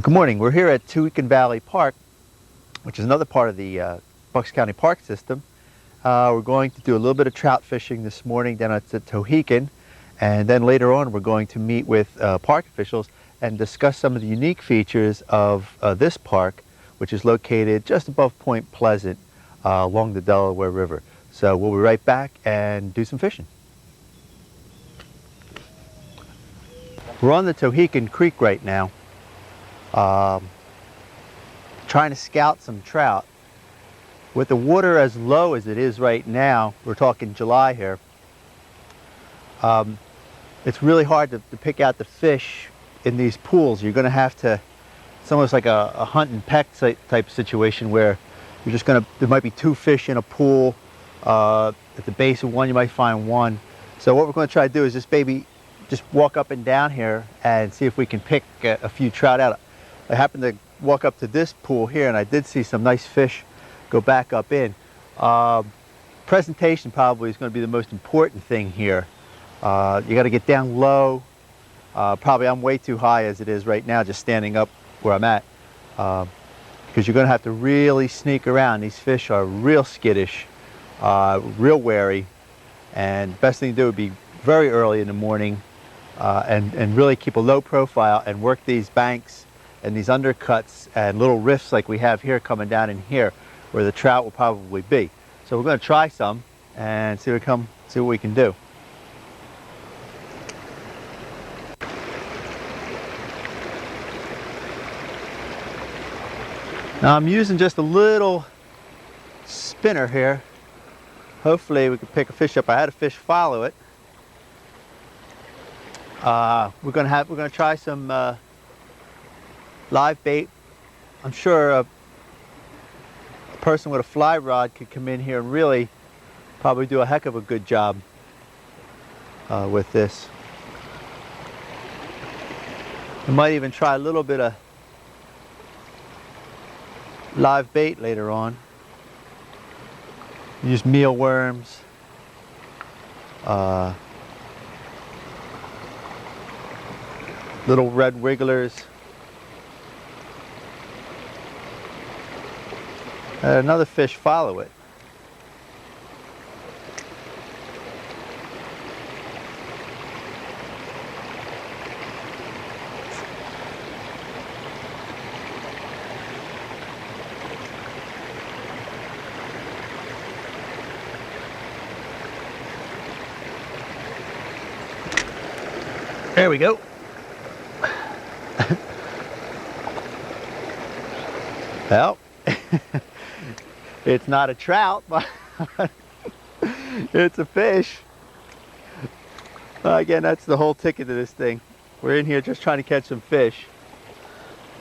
Good morning. We're here at Tohickon Valley Park, which is another part of the Bucks County Park system. We're going to do a little bit of trout fishing this morning down at the Tohickon, and then later on we're going to meet with park officials and discuss some of the unique features of this park, which is located just above Point Pleasant along the Delaware River. So we'll be right back and do some fishing. We're on the Tohickon Creek right now. Trying to scout some trout. With the water as low as it is right now, we're talking July here, it's really hard to pick out the fish in these pools. You're going to have to, it's almost like a hunt and peck type situation where you're just going to, there might be two fish in a pool. At the base of one you might find one. So what we're going to try to do is just walk up and down here and see if we can pick a few trout out. I happened to walk up to this pool here and I did see some nice fish go back up in. Presentation probably is going to be the most important thing here. You got to get down low. Probably I'm way too high as it is right now, just standing up where I'm at, because you're going to have to really sneak around. These fish are real skittish, real wary, and the best thing to do would be very early in the morning and really keep a low profile and work these banks and these undercuts and little rifts like we have here coming down in here where the trout will probably be. So we're going to try some and see what we can do. Now I'm using just a little spinner here. Hopefully we can pick a fish up. I had a fish follow it. We're going to try some live bait. I'm sure a person with a fly rod could come in here and really probably do a heck of a good job with this. We might even try a little bit of live bait later on. Use mealworms, little red wigglers. Another fish follow it. There we go. Well, it's not a trout, but it's a fish. Again, that's the whole ticket to this thing. We're in here just trying to catch some fish.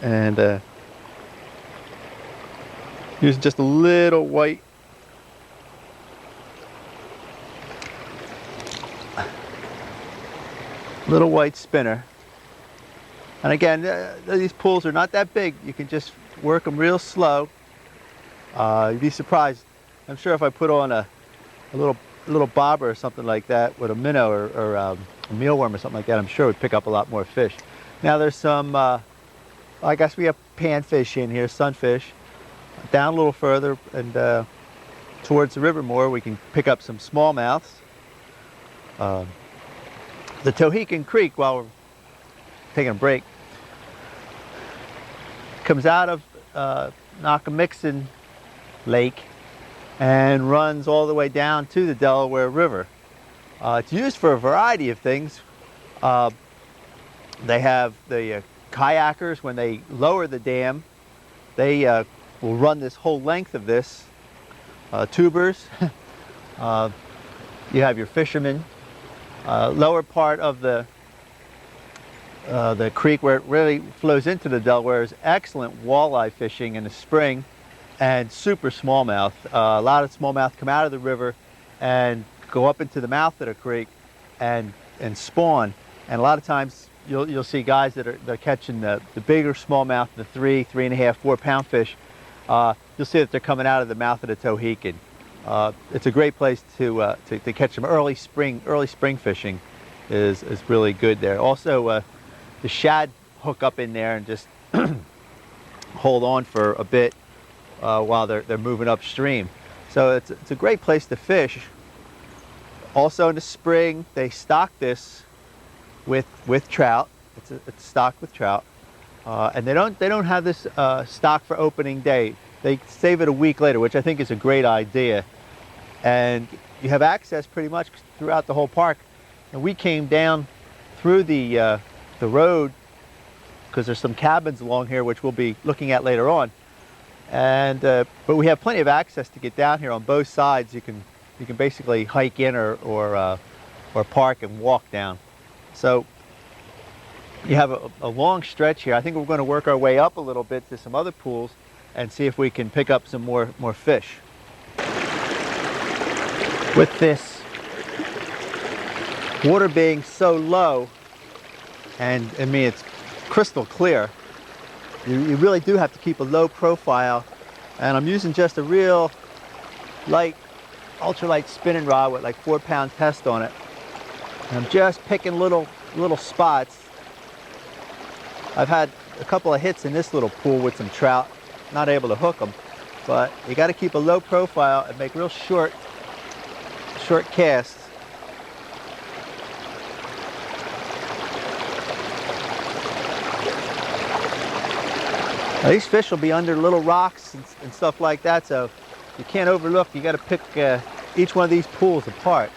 And using just a little white spinner. And again, these pools are not that big. You can just work them real slow. You'd be surprised. I'm sure if I put on a little bobber or something like that with a minnow or a mealworm or something like that, I'm sure it would pick up a lot more fish. Now there's some, I guess we have panfish in here, sunfish. Down a little further and towards the river more, we can pick up some smallmouths. The Tohickon Creek, while we're taking a break, comes out of Knockemixon Lake and runs all the way down to the Delaware River. It's used for a variety of things. They have the kayakers, when they lower the dam, they will run this whole length of this. Tubers. You have your fishermen. Lower part of the creek where it really flows into the Delaware is excellent walleye fishing in the spring and super smallmouth. A lot of smallmouth come out of the river and go up into the mouth of the creek and spawn. And a lot of times you'll see guys that are catching the bigger smallmouth, the 3.5, 4 pound fish. You'll see that they're coming out of the mouth of the Tohickon. It's a great place to catch some early spring fishing. Is really good there. Also, the shad hook up in there and just hold on for a bit while they're moving upstream. So it's a great place to fish. Also in the spring, they stock this with trout. It's stocked with trout, and they don't have this stock for opening day. They save it a week later, which I think is a great idea. And you have access pretty much throughout the whole park. And we came down through the road because there's some cabins along here which we'll be looking at later on. And but we have plenty of access to get down here on both sides. You can basically hike in or park and walk down. So you have a long stretch here. I think we're going to work our way up a little bit to some other pools and see if we can pick up some more fish. With this water being so low, and I mean it's crystal clear, you really do have to keep a low profile. And I'm using just a real light, ultralight spinning rod with like 4-pound test on it. And I'm just picking little spots. I've had a couple of hits in this little pool with some trout, not able to hook them, but you got to keep a low profile and make real short casts. Now, these fish will be under little rocks and stuff like that, so you can't overlook. You got to pick each one of these pools apart.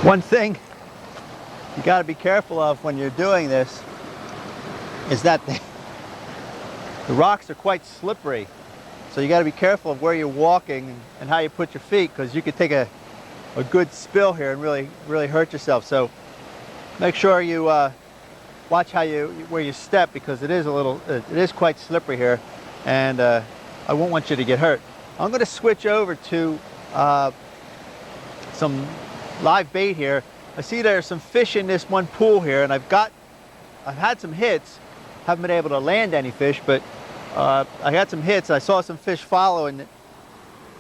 One thing you got to be careful of when you're doing this is that the rocks are quite slippery. So you got to be careful of where you're walking and how you put your feet, because you could take a good spill here and really hurt yourself. So make sure you watch where you step, because it is quite slippery here, and I won't want you to get hurt. I'm going to switch over to some live bait here. I see there's some fish in this one pool here, and I've had some hits. Haven't been able to land any fish, but I got some hits. I saw some fish follow, and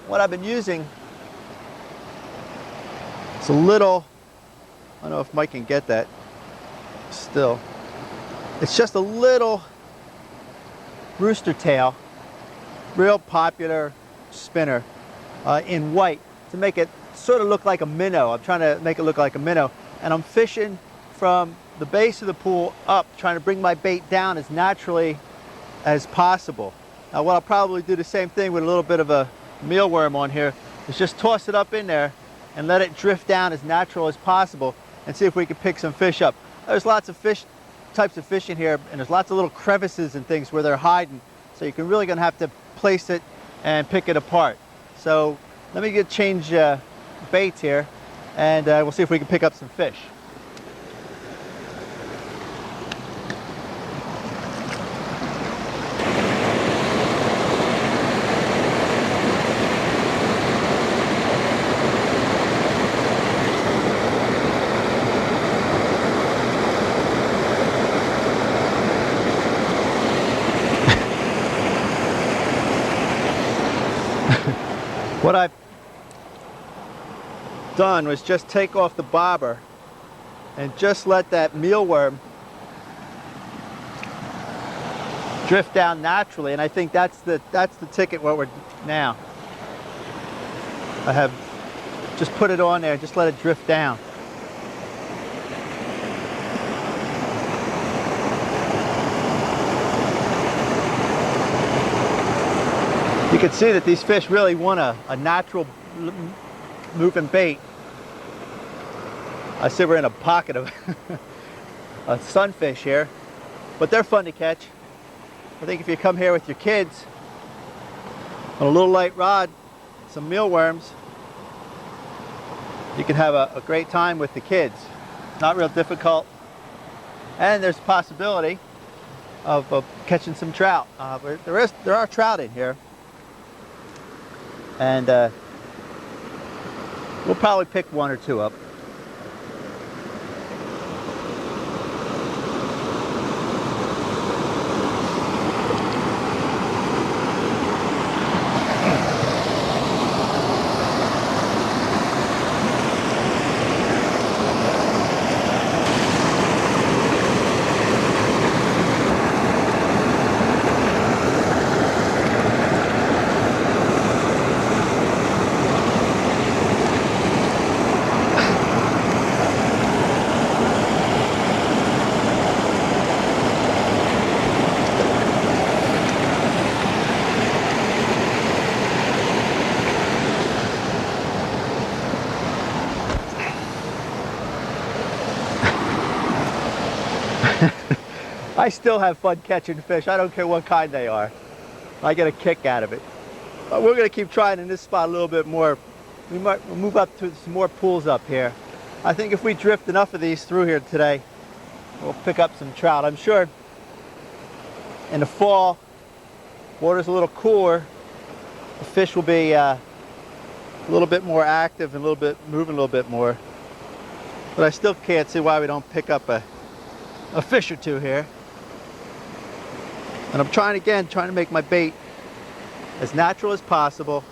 what I've been using, it's a little, I don't know if Mike can get that still. It's just a little rooster tail, real popular spinner in white, to make it sort of look like a minnow. I'm trying to make it look like a minnow, and I'm fishing from the base of the pool up, trying to bring my bait down as naturally as possible. Now what I'll probably do the same thing with a little bit of a mealworm on here is just toss it up in there and let it drift down as natural as possible and see if we can pick some fish up. There's lots of types of fish in here, and there's lots of little crevices and things where they're hiding, so you're really going to have to place it and pick it apart. So let me change baits here, and we'll see if we can pick up some fish. What I've done was just take off the bobber and just let that mealworm drift down naturally, and I think that's the ticket what we're now. I have just put it on there, just let it drift down. You can see that these fish really want a natural moving bait. I see we're in a pocket of a sunfish here, but they're fun to catch. I think if you come here with your kids on a little light rod, some mealworms, you can have a great time with the kids. Not real difficult, and there's a possibility of catching some trout. There are trout in here. And we'll probably pick one or two up. I still have fun catching fish. I don't care what kind they are. I get a kick out of it. But we're going to keep trying in this spot a little bit more. We'll move up to some more pools up here. I think if we drift enough of these through here today, we'll pick up some trout. I'm sure in the fall, water's a little cooler. The fish will be a little bit more active and moving a little bit more. But I still can't see why we don't pick up a fish or two here. And I'm trying to make my bait as natural as possible.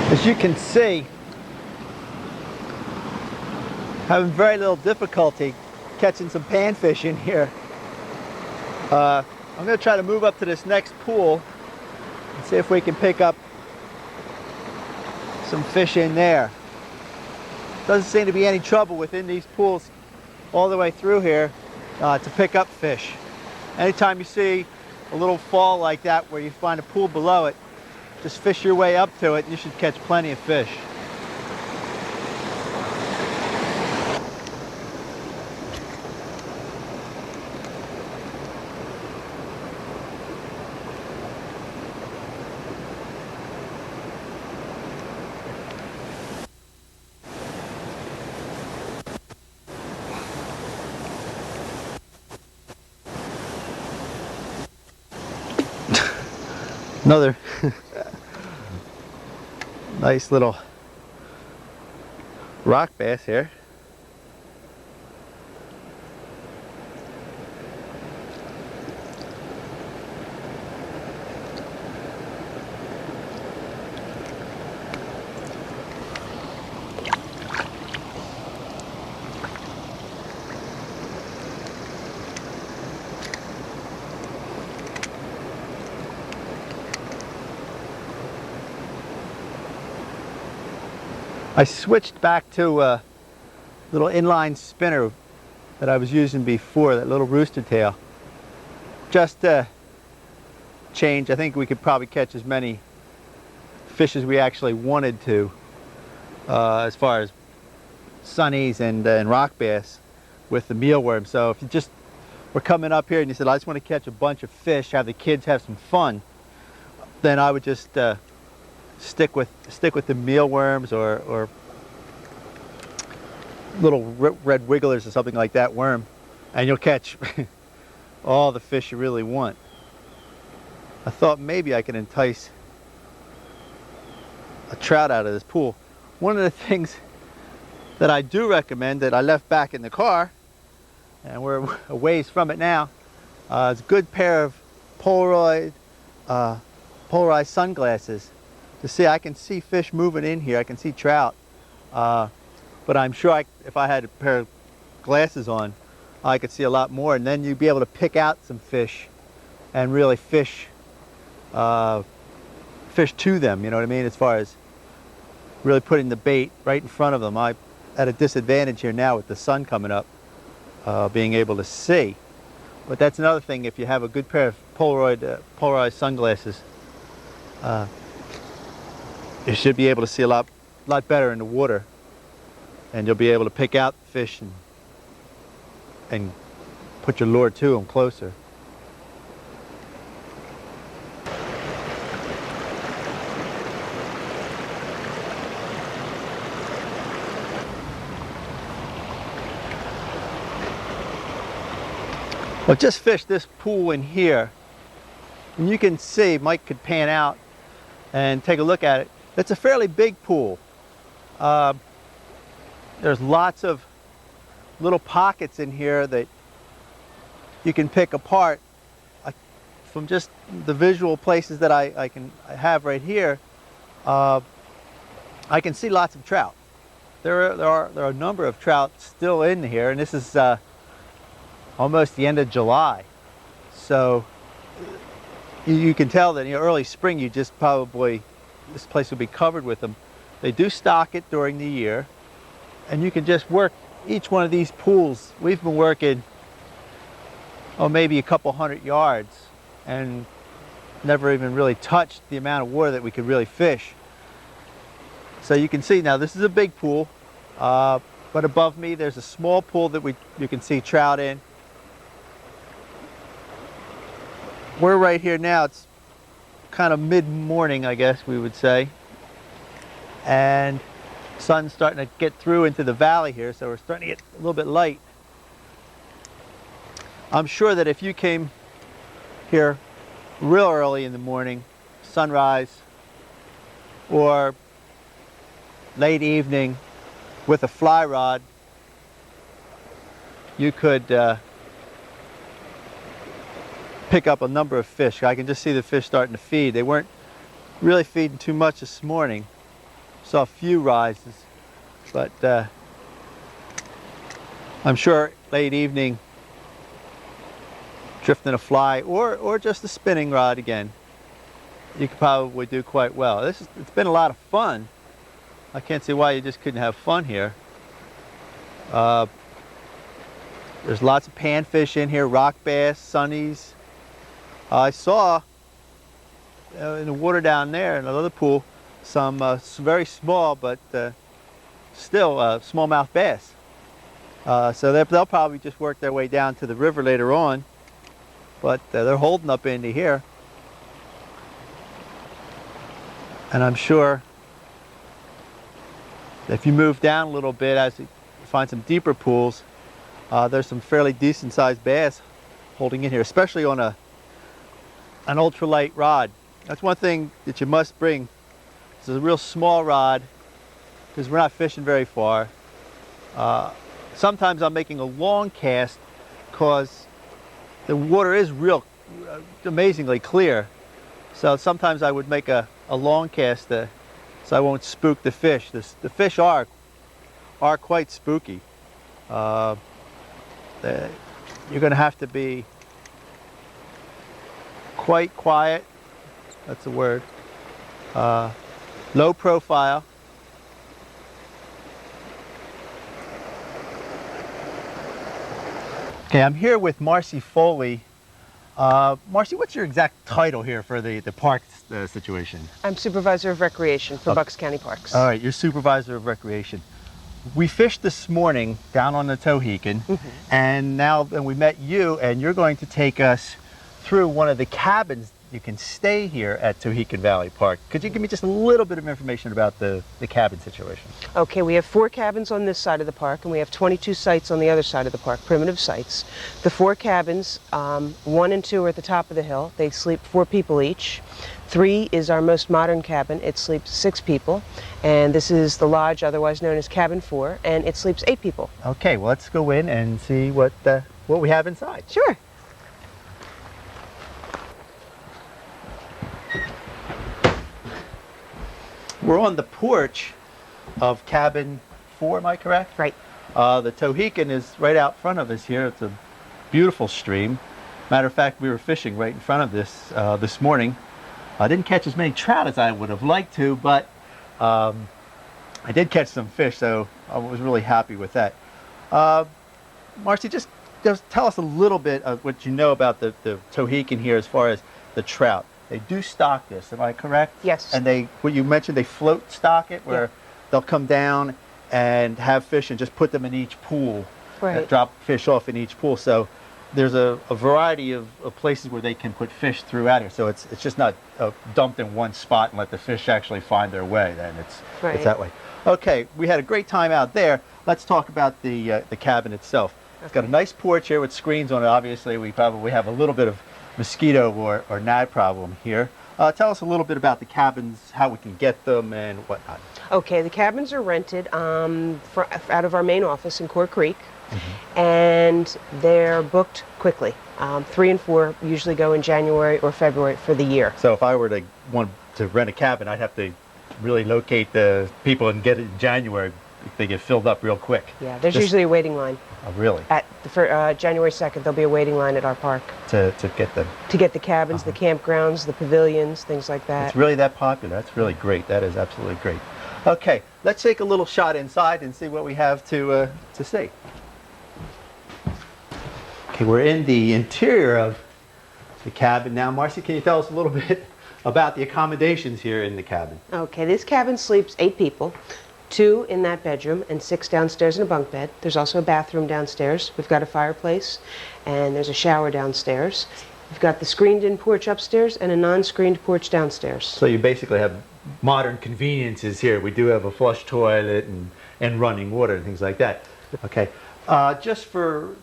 As you can see, having very little difficulty catching some panfish in here. I'm going to try to move up to this next pool and see if we can pick up some fish in there. Doesn't seem to be any trouble within these pools all the way through here to pick up fish. Anytime you see a little fall like that where you find a pool below it, just fish your way up to it and you should catch plenty of fish. Another nice little rock bass here. I switched back to a little inline spinner that I was using before, that little rooster tail. Just to change. I think we could probably catch as many fish as we actually wanted to, as far as sunnies and rock bass with the mealworm. So if you just were coming up here and you said, I just want to catch a bunch of fish, have the kids have some fun, then I would just stick with the mealworms or little red wigglers or something like that worm, and you'll catch all the fish you really want. I thought maybe I could entice a trout out of this pool. One of the things that I do recommend that I left back in the car, and we're a ways from it now, is a good pair of polarized sunglasses. To see, I can see fish moving in here. I can see trout, but I'm sure if I had a pair of glasses on, I could see a lot more. And then you'd be able to pick out some fish and really fish to them. You know what I mean? As far as really putting the bait right in front of them. I'm at a disadvantage here now with the sun coming up, being able to see. But that's another thing. If you have a good pair of polarized sunglasses, you should be able to see a lot better in the water, and you'll be able to pick out fish and put your lure to them closer. Well, just fished this pool in here, and you can see, Mike could pan out and take a look at it. It's a fairly big pool. There's lots of little pockets in here that you can pick apart. From just the visual places that I have right here, I can see lots of trout. There are a number of trout still in here, and this is almost the end of July. So you can tell that in early spring, you just probably, this place will be covered with them. They do stock it during the year, and you can just work each one of these pools. We've been working, maybe a couple 100 yards, and never even really touched the amount of water that we could really fish. So you can see now, this is a big pool, but above me there's a small pool that you can see trout in. We're right here now, it's kind of mid-morning, I guess we would say. And sun's starting to get through into the valley here, so we're starting to get a little bit light. I'm sure that if you came here real early in the morning, sunrise, or late evening with a fly rod, you could pick up a number of fish. I can just see the fish starting to feed. They weren't really feeding too much this morning. Saw a few rises, but I'm sure late evening, drifting a fly or just a spinning rod again, you could probably do quite well. It's been a lot of fun. I can't see why you just couldn't have fun here. There's lots of panfish in here, rock bass, sunnies. I saw in the water down there in another pool some very small but still smallmouth bass. So they'll probably just work their way down to the river later on, but they're holding up into here. And I'm sure if you move down a little bit, as you find some deeper pools, there's some fairly decent sized bass holding in here, especially on an ultralight rod. That's one thing that you must bring. It's a real small rod, because we're not fishing very far. Sometimes I'm making a long cast because the water is real amazingly clear. So sometimes I would make a long cast so I won't spook the fish. The fish are quite spooky. You're going to have to be quite quiet. That's the word. Low profile. Okay, I'm here with Marcy Foley. Marcy, what's your exact title here for the park situation? I'm Supervisor of Recreation for Bucks County Parks. All right, you're Supervisor of Recreation. We fished this morning down on the Tohickon, and now we met you, and you're going to take us through one of the cabins you can stay here at Tohickon Valley Park. Could you give me just a little bit of information about the cabin situation? Okay, we have 4 cabins on this side of the park, and we have 22 sites on the other side of the park, primitive sites. The 4 cabins, 1 and 2 are at the top of the hill. They sleep 4 people each. 3 is our most modern cabin. It sleeps 6 people, and this is the lodge, otherwise known as Cabin 4, and it sleeps 8 people. Okay, well, let's go in and see what we have inside. Sure. We're on the porch of Cabin 4, am I correct? Right. The Tohickon is right out front of us here. It's a beautiful stream. Matter of fact, we were fishing right in front of this morning. I didn't catch as many trout as I would have liked to, but I did catch some fish, so I was really happy with that. Marcy, just tell us a little bit of what you know about the Tohickon here as far as the trout. They do stock this, am I correct? Yes. And what you mentioned, they float stock it, where they'll come down and have fish and just put them in each pool. Right. Drop fish off in each pool. So there's a variety of places where they can put fish throughout here. So it's just not dumped in one spot and let the fish actually find their way. Then it's that way. Okay, we had a great time out there. Let's talk about the cabin itself. It's got a nice porch here with screens on it. Obviously, we probably have a little bit of mosquito or gnat problem here. Tell us a little bit about the cabins, how we can get them, and whatnot. Okay, the cabins are rented out of our main office in Tohickon Creek, and they're booked quickly. 3 and 4 usually go in January or February for the year. So if I were to want to rent a cabin, I'd have to really locate the people and get it in January. They get filled up real quick. Yeah, there's usually a waiting line. Oh, really? For January 2nd, there'll be a waiting line at our park. To get them. To get the cabins, the campgrounds, the pavilions, things like that. It's really that popular. That's really great. That is absolutely great. Okay, let's take a little shot inside and see what we have to see. Okay, we're in the interior of the cabin now. Marcy, can you tell us a little bit about the accommodations here in the cabin? Okay, this cabin sleeps 8 people. 2 in that bedroom and 6 downstairs in a bunk bed. There's also a bathroom downstairs. We've got a fireplace and there's a shower downstairs. We've got the screened-in porch upstairs and a non-screened porch downstairs. So you basically have modern conveniences here. We do have a flush toilet and running water and things like that. Okay, just for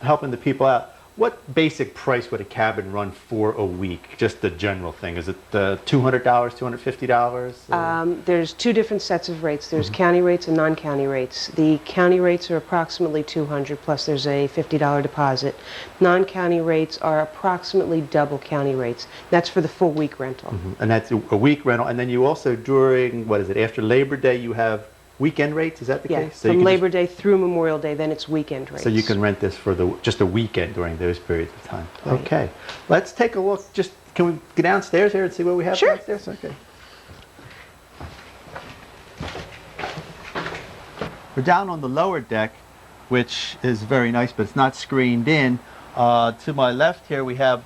helping the people out, what basic price would a cabin run for a week? Just the general thing. Is it $200, $250? There's 2 different sets of rates. There's county rates and non-county rates. The county rates are approximately $200, plus there's a $50 deposit. Non-county rates are approximately double county rates. That's for the full week rental. And that's a week rental. And then you also, during, what is it, after Labor Day, you have weekend rates? Is that the case? So from Labor Day through Memorial Day, then it's weekend rates. So you can rent this for just a weekend during those periods of time. Right. Okay. Let's take a look. Can we go downstairs here and see what we have Sure. downstairs? Okay. We're down on the lower deck, which is very nice, but it's not screened in. To my left here, we have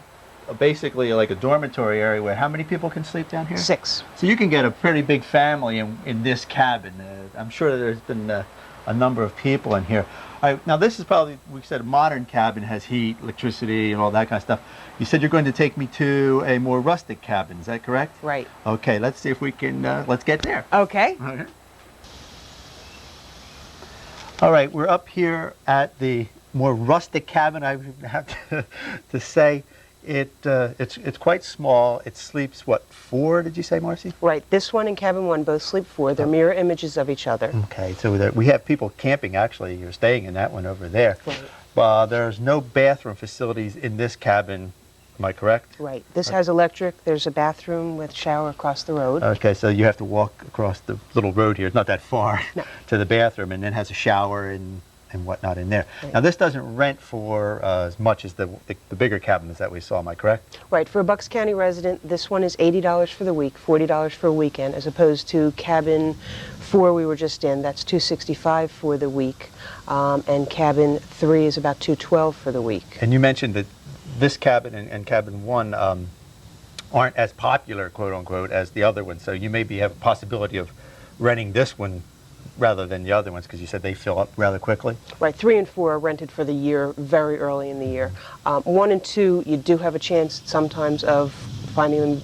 basically like a dormitory area where how many people can sleep down here? 6. So you can get a pretty big family in this cabin. I'm sure there's been a number of people in here. All right, now this is probably, we said, a modern cabin, has heat, electricity, and all that kind of stuff. You said you're going to take me to a more rustic cabin, is that correct? Right. Okay, let's see if we can, let's get there. Okay. Okay. All right, we're up here at the more rustic cabin, I have to say. It's quite small. It sleeps, what, 4, did you say, Marcy? Right. This one and cabin 1 both sleep 4. They're mirror images of each other. Okay, so we have people camping, actually. You're staying in that one over there. Right. There's no bathroom facilities in this cabin, am I correct? Right. This has electric. There's a bathroom with shower across the road. Okay, so you have to walk across the little road here. It's not that far No. to the bathroom, and then has a shower and whatnot in there. Right. Now this doesn't rent for as much as the bigger cabins that we saw, am I correct? Right. For a Bucks County resident, this one is $80 for the week, $40 for a weekend, as opposed to cabin 4 we were just in. That's $265 for the week, and cabin 3 is about $212 for the week. And you mentioned that this cabin and cabin 1 aren't as popular, quote unquote, as the other ones. So you maybe have a possibility of renting this one rather than the other ones, because you said they fill up rather quickly? Right, 3 and 4 are rented for the year, very early in the year. 1 and 2, you do have a chance sometimes of finding them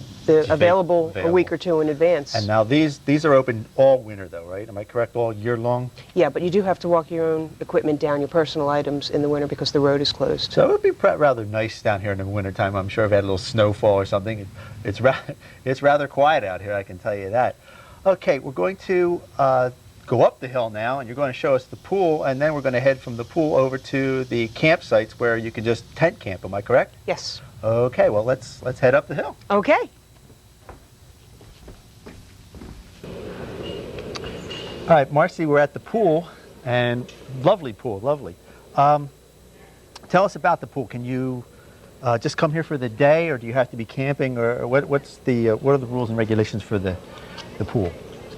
available a week or 2 in advance. And now these are open all winter though, right? Am I correct, all year long? Yeah, but you do have to walk your own equipment down, your personal items, in the winter because the road is closed. So it would be rather nice down here in the wintertime. I'm sure if we had a little snowfall or something. It's rather quiet out here, I can tell you that. Okay, we're going to go up the hill now, and you're going to show us the pool, and then we're going to head from the pool over to the campsites where you can just tent camp. Am I correct? Yes. Okay, well let's head up the hill. Okay. All right, Marcy, we're at the pool, and lovely pool, lovely. Tell us about the pool. Can you just come here for the day, or do you have to be camping, or what are the rules and regulations for the pool?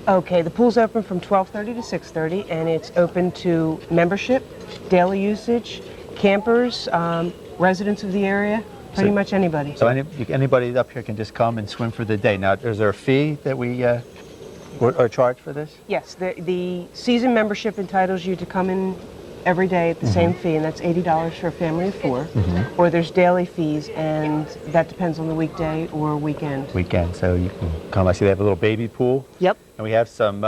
Okay, the pool's open from 12:30 to 6:30, and it's open to membership, daily usage, campers, residents of the area, pretty much anybody. So anybody up here can just come and swim for the day. Now, is there a fee that we are charged for this? Yes, the season membership entitles you to come in every day at the same fee, and that's $80 for a family of 4. Or there's daily fees, and that depends on the weekday or weekend. Weekend, so you can come. I see they have a little baby pool. Yep. And we have some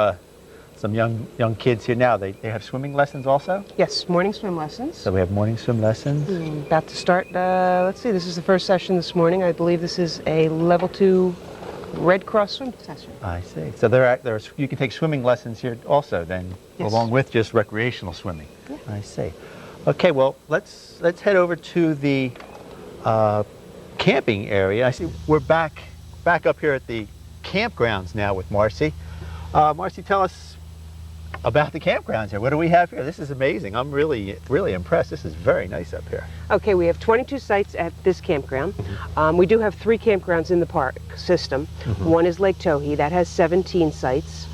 some young kids here now. They have swimming lessons also? Yes, morning swim lessons. So we have morning swim lessons. About to start, let's see, this is the first session this morning. I believe this is a level 2 Red Cross swim session. I see. So you can take swimming lessons here also then, Yes. along with just recreational swimming. Yeah. I see. Okay, well, let's head over to the camping area. I see we're back up here at the campgrounds now with Marcy. Marcy, tell us about the campgrounds here. What do we have here? This is amazing. I'm really impressed. This is very nice up here. Okay, we have 22 sites at this campground. We do have 3 campgrounds in the park system. One is Lake Tohi, that has 17 sites.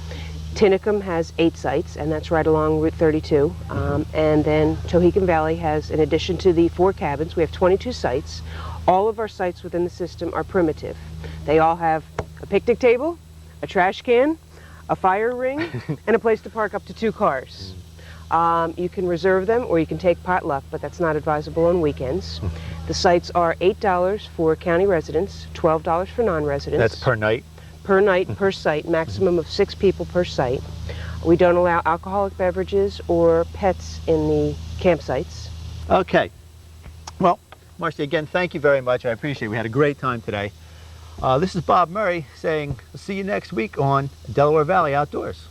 Tohickon has 8 sites, and that's right along Route 32. And then Tohickon Valley has, in addition to the 4 cabins, we have 22 sites. All of our sites within the system are primitive. They all have a picnic table, a trash can, a fire ring, and a place to park up to 2 cars. You can reserve them or you can take potluck, but that's not advisable on weekends. The sites are $8 for county residents, $12 for non-residents. That's per night? Per night, per site, maximum of 6 people per site. We don't allow alcoholic beverages or pets in the campsites. Okay. Well, Marcy, again, thank you very much. I appreciate it. We had a great time today. This is Bob Murray saying, see you next week on Delaware Valley Outdoors.